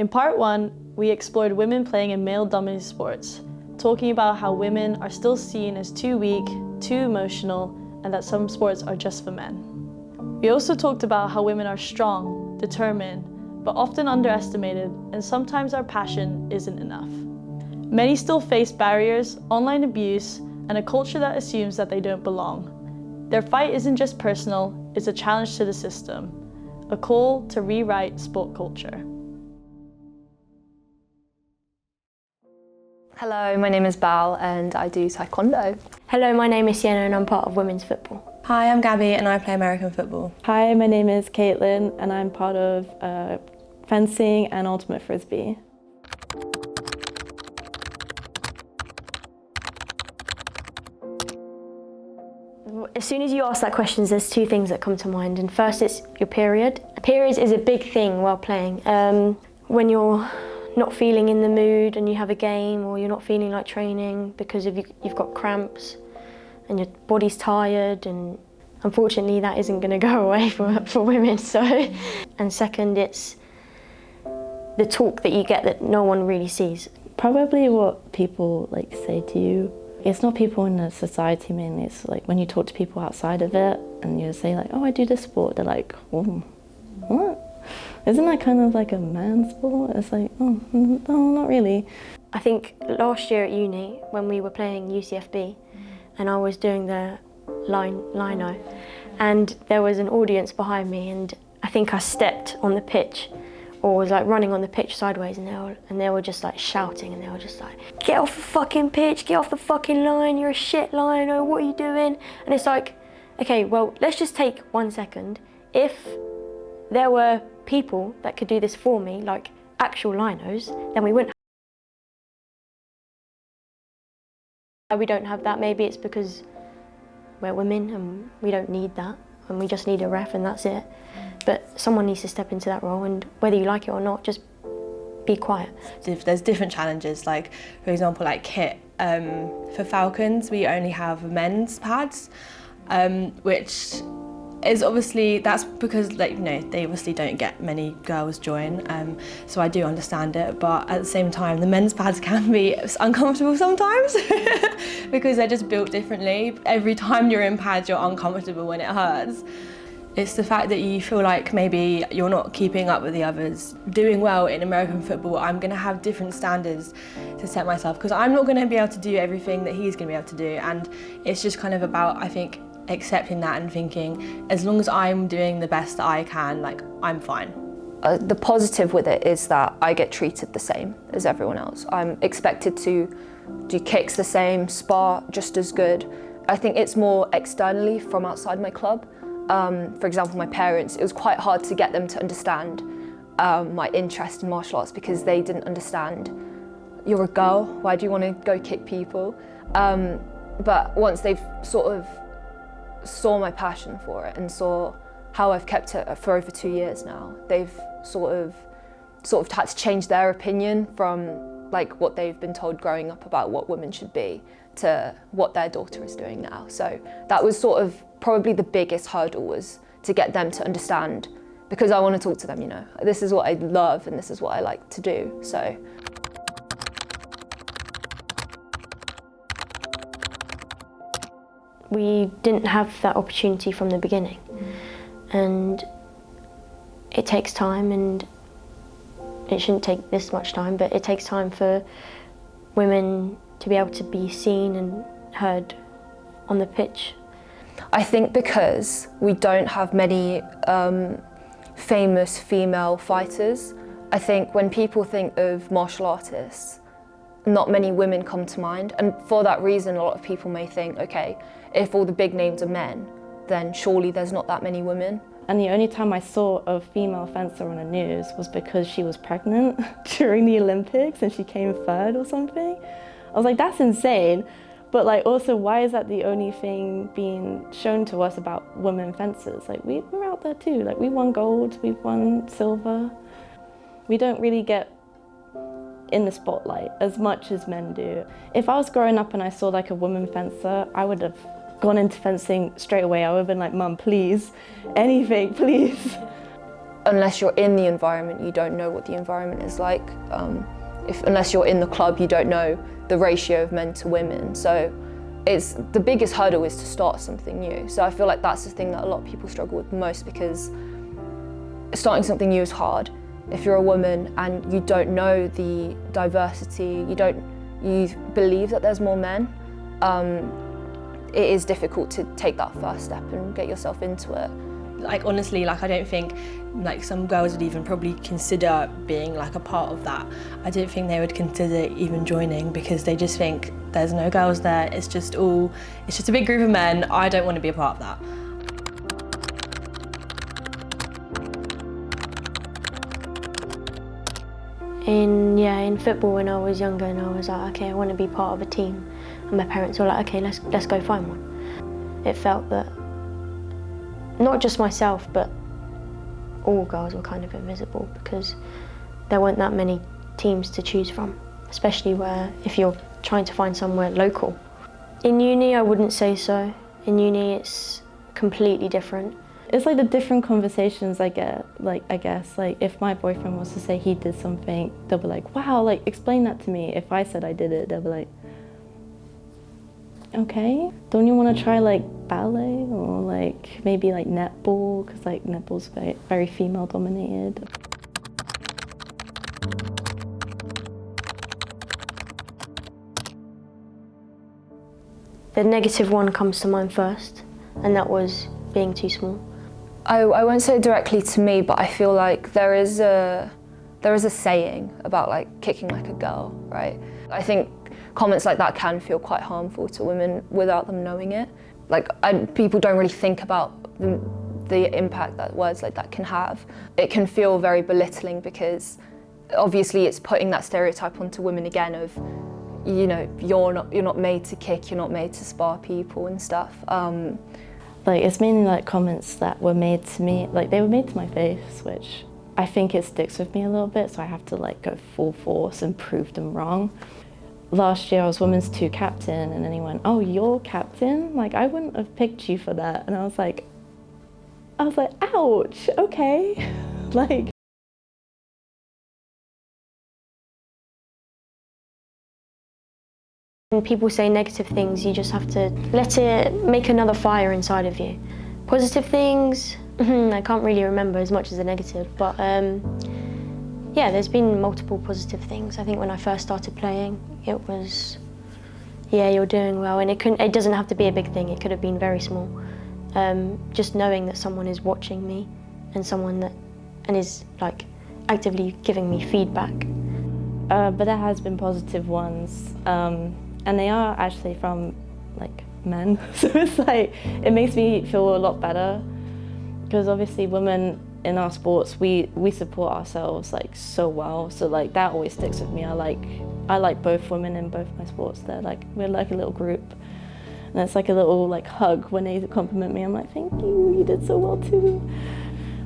In part one, we explored women playing in male-dominated sports, talking about how women are still seen as too weak, too emotional, and that some sports are just for men. We also talked about how women are strong, determined, but often underestimated, and sometimes our passion isn't enough. Many still face barriers, online abuse, and a culture that assumes that they don't belong. Their fight isn't just personal, it's a challenge to the system, a call to rewrite sport culture. Hello, my name is Bal and I do taekwondo. Hello, my name is Sienna and I'm part of women's football. Hi, I'm Gabby and I play American football. Hi, my name is Caitlin and I'm part of fencing and ultimate frisbee. As soon as you ask that question, there's two things that come to mind. And first, it's your period. Periods is a big thing while playing. When you're not feeling in the mood and you have a game, or you're not feeling like training because you've got cramps and your body's tired, and unfortunately that isn't going to go away for women. So, and second, it's the talk that you get that no one really sees. Probably what people say to you. It's not people in the society mainly, it's like when you talk to people outside of it and you say oh, I do this sport, they're like, oh, what? Isn't that kind of like a man's sport? It's like, oh, no, not really. I think last year at uni, when we were playing UCFB, and I was doing the lino, and there was an audience behind me, and I think I stepped on the pitch, or was running on the pitch sideways, and they were just shouting, and they were just like, get off the fucking pitch, get off the fucking line, you're a shit lino, what are you doing? And it's like, okay, well, let's just take 1 second. If there were people that could do this for me, like actual linos, then we wouldn't. We don't have that. Maybe it's because we're women and we don't need that, and we just need a ref and that's it. But someone needs to step into that role, and whether you like it or not, just be quiet. There's different challenges, for example, kit. For Falcons, we only have men's pads, which is obviously, that's because they obviously don't get many girls join, so I do understand it, but at the same time the men's pads can be uncomfortable sometimes because they're just built differently. Every time you're in pads you're uncomfortable when it hurts. It's the fact that you feel like maybe you're not keeping up with the others. Doing well in American football, I'm going to have different standards to set myself, because I'm not going to be able to do everything that he's going to be able to do, and it's just kind of about, I think, accepting that and thinking, as long as I'm doing the best that I can, I'm fine. The positive with it is that I get treated the same as everyone else. I'm expected to do kicks the same, spar just as good. I think it's more externally from outside my club. For example, my parents, it was quite hard to get them to understand my interest in martial arts, because they didn't understand, you're a girl, why do you want to go kick people? But once they've sort of saw my passion for it and saw how I've kept it for over 2 years now, they've sort of had to change their opinion from what they've been told growing up about what women should be to what their daughter is doing now. So that was sort of probably the biggest hurdle, was to get them to understand, because I want to talk to them, this is what I love and this is what I like to do. So we didn't have that opportunity from the beginning, and it takes time, and it shouldn't take this much time, but it takes time for women to be able to be seen and heard on the pitch. I think because we don't have many famous female fighters, I think when people think of martial artists, not many women come to mind, and for that reason a lot of people may think, okay, if all the big names are men, then surely there's not that many women. And the only time I saw a female fencer on the news was because she was pregnant during the Olympics and she came third or something. I was like, that's insane. But also, why is that the only thing being shown to us about women fencers? We're out there too. We won gold, we've won silver. We don't really get in the spotlight as much as men do. If I was growing up and I saw a woman fencer, I would have gone into fencing straight away. I would have been like, Mum, please, anything, please. unless you're in the environment, you don't know what the environment is like. Unless you're in the club, you don't know the ratio of men to women. So it's the biggest hurdle is to start something new. So I feel like that's the thing that a lot of people struggle with most, because starting something new is hard. If you're a woman and you don't know the diversity, you believe that there's more men, it is difficult to take that first step and get yourself into it. Like honestly, like I don't think like some girls would even probably consider being like a part of that. I don't think they would consider even joining, because they just think there's no girls there, it's just a big group of men, I don't want to be a part of that. In football when I was younger, and I was like, okay, I want to be part of a team, and my parents were like, okay, let's go find one. It felt that not just myself, but all girls were kind of invisible, because there weren't that many teams to choose from, especially if you're trying to find somewhere local. In uni, I wouldn't say so. In uni, it's completely different. It's like the different conversations I get, like, I guess, like if my boyfriend was to say he did something, they'll be like, wow, like explain that to me. If I said I did it, they'll be like, okay, don't you want to try like ballet or like maybe like netball, because like netball's very, very female dominated. The negative one comes to mind first, and that was being too small. I won't say it directly to me, but I feel like there is a saying about like kicking like a girl, right? I think comments like that can feel quite harmful to women without them knowing it. Like people don't really think about the impact that words like that can have. It can feel very belittling, because obviously it's putting that stereotype onto women again of, you know, you're not made to kick, you're not made to spar people and stuff. Like it's mainly like comments that were made to me, like they were made to my face, which I think it sticks with me a little bit, so I have to like go full force and prove them wrong. Last year I was women's 2 captain, and then he went, oh, you're captain? Like I wouldn't have picked you for that. And I was like, ouch, okay. Like, when people say negative things, you just have to let it make another fire inside of you. Positive things, I can't really remember as much as the negative, but yeah, there's been multiple positive things. I think when I first started playing, it was, yeah, you're doing well, and it doesn't have to be a big thing, it could have been very small. Just knowing that someone is watching me, and is like actively giving me feedback. But there has been positive ones. And they are actually from like men, so it's like, it makes me feel a lot better, because obviously women in our sports, we support ourselves like so well, so like that always sticks with me. I like both women in both my sports. We're like a little group, and it's like a little like hug when they compliment me. I'm like, thank you, you did so well too.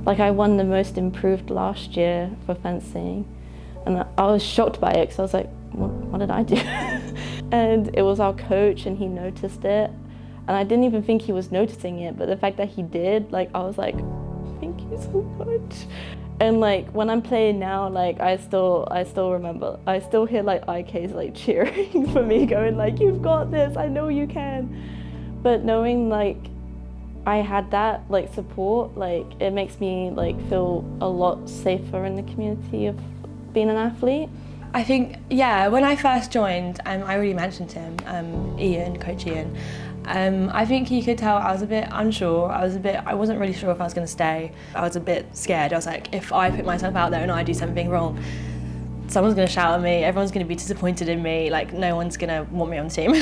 Like I won the most improved last year for fencing, and I was shocked by it, because I was like, what did I do? And it was our coach, and he noticed it, and I didn't even think he was noticing it, but the fact that he did, like I was like, thank you so much. And like when I'm playing now, like I still remember, I still hear like IKs like cheering for me, going like, you've got this, I know you can. But knowing like I had that like support, like it makes me like feel a lot safer in the community of being an athlete. I think, yeah, when I first joined, I already mentioned him, Ian, Coach Ian. I think he could tell I was a bit unsure. I wasn't really sure if I was going to stay. I was a bit scared. I was like, if I put myself out there and I do something wrong, someone's going to shout at me, everyone's going to be disappointed in me, like no one's going to want me on the team.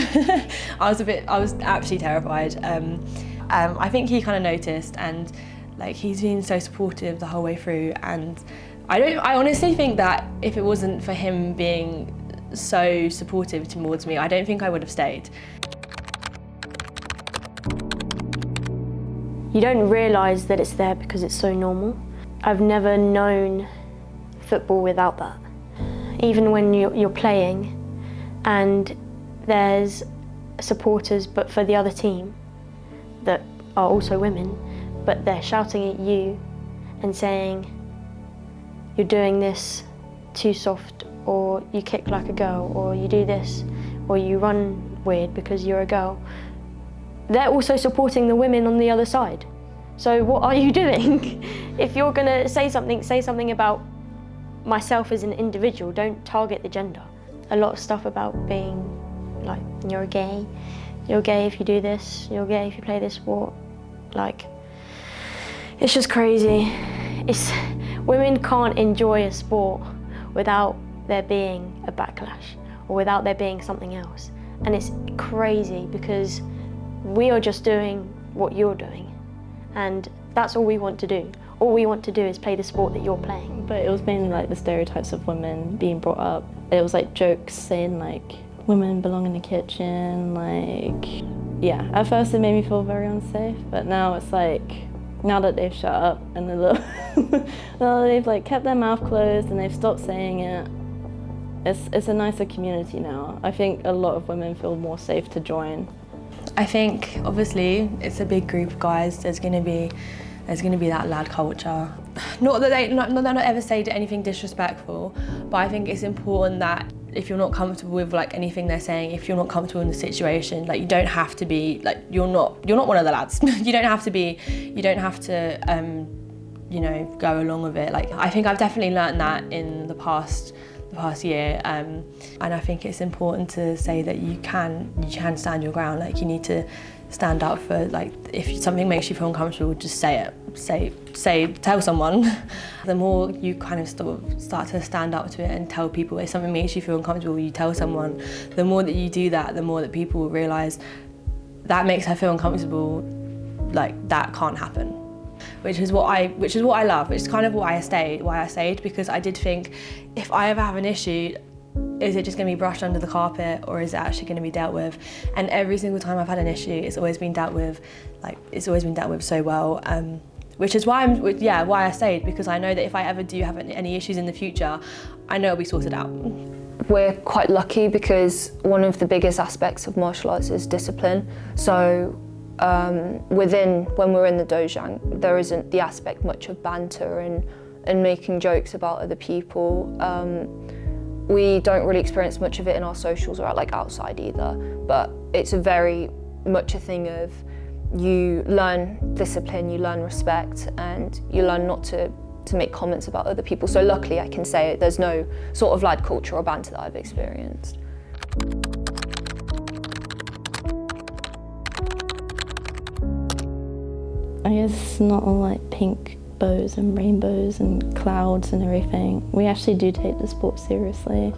I was actually terrified. I think he kind of noticed, and like he's been so supportive the whole way through, and I honestly think that if it wasn't for him being so supportive towards me, I don't think I would have stayed. You don't realise that it's there because it's so normal. I've never known football without that. Even when you're playing and there's supporters but for the other team that are also women, but they're shouting at you and saying, you're doing this too soft, or you kick like a girl, or you do this, or you run weird because you're a girl, they're also supporting the women on the other side. So what are you doing? If you're gonna say something about myself as an individual, don't target the gender. A lot of stuff about being like, you're gay if you do this, you're gay if you play this sport. Like, it's just crazy. Women can't enjoy a sport without there being a backlash or without there being something else. And it's crazy because we are just doing what you're doing. And that's all we want to do. All we want to do is play the sport that you're playing. But it was mainly like the stereotypes of women being brought up. It was like jokes saying like, women belong in the kitchen, like, yeah. At first it made me feel very unsafe, but now it's like, now that they've shut up and they've like kept their mouth closed and they've stopped saying it, it's a nicer community now. I think a lot of women feel more safe to join. I think obviously it's a big group of guys. There's going to be that lad culture. Not that they not ever say anything disrespectful, but I think it's important that if you're not comfortable with like anything they're saying, if you're not comfortable in the situation, like you don't have to be like you're not one of the lads. You don't have to you know, go along with it. Like I think I've definitely learned that in the past year, and I think it's important to say that you can stand your ground. Like you need to stand up for, like, if something makes you feel uncomfortable, just say it. Tell someone. The more you kind of start to stand up to it and tell people, if something makes you feel uncomfortable, you tell someone. The more that you do that, the more that people will realise that makes her feel uncomfortable. Like that can't happen. Which is what I love. Which is kind of why I stayed, because I did think, if I ever have an issue, is it just going to be brushed under the carpet, or is it actually going to be dealt with? And every single time I've had an issue, it's always been dealt with. Like it's always been dealt with so well. Which is why why I stayed, because I know that if I ever do have any issues in the future, I know it'll be sorted out. We're quite lucky because one of the biggest aspects of martial arts is discipline. So when we're in the dojang, there isn't the aspect much of banter and making jokes about other people. We don't really experience much of it in our socials or like outside either, but it's a very much a thing of you learn discipline, you learn respect, and you learn not to make comments about other people. So luckily I can say there's no sort of lad culture or banter that I've experienced. I guess it's not all like pink bows and rainbows and clouds and everything. We actually do take the sport seriously.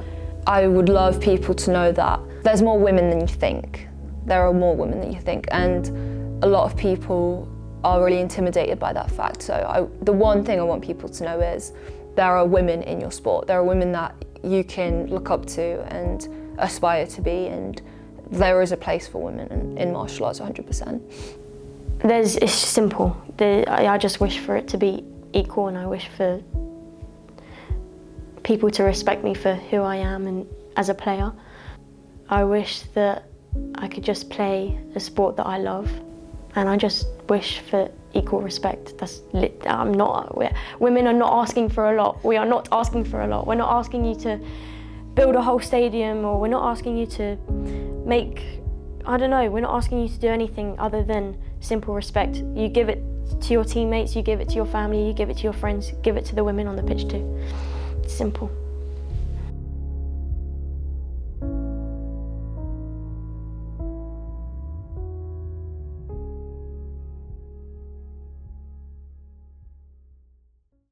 I would love people to know that there's more women than you think. There are more women than you think, and a lot of people are really intimidated by that fact. So the one thing I want people to know is there are women in your sport. There are women that you can look up to and aspire to be, and there is a place for women in martial arts 100%. It's simple. I just wish for it to be equal, and I wish for people to respect me for who I am and as a player. I wish that I could just play a sport that I love, and I just wish for equal respect. Women are not asking for a lot. We are not asking for a lot. We're not asking you to build a whole stadium, or we're not asking you to we're not asking you to do anything other than simple respect. You give it to your teammates, you give it to your family, you give it to your friends, give it to the women on the pitch too. It's simple.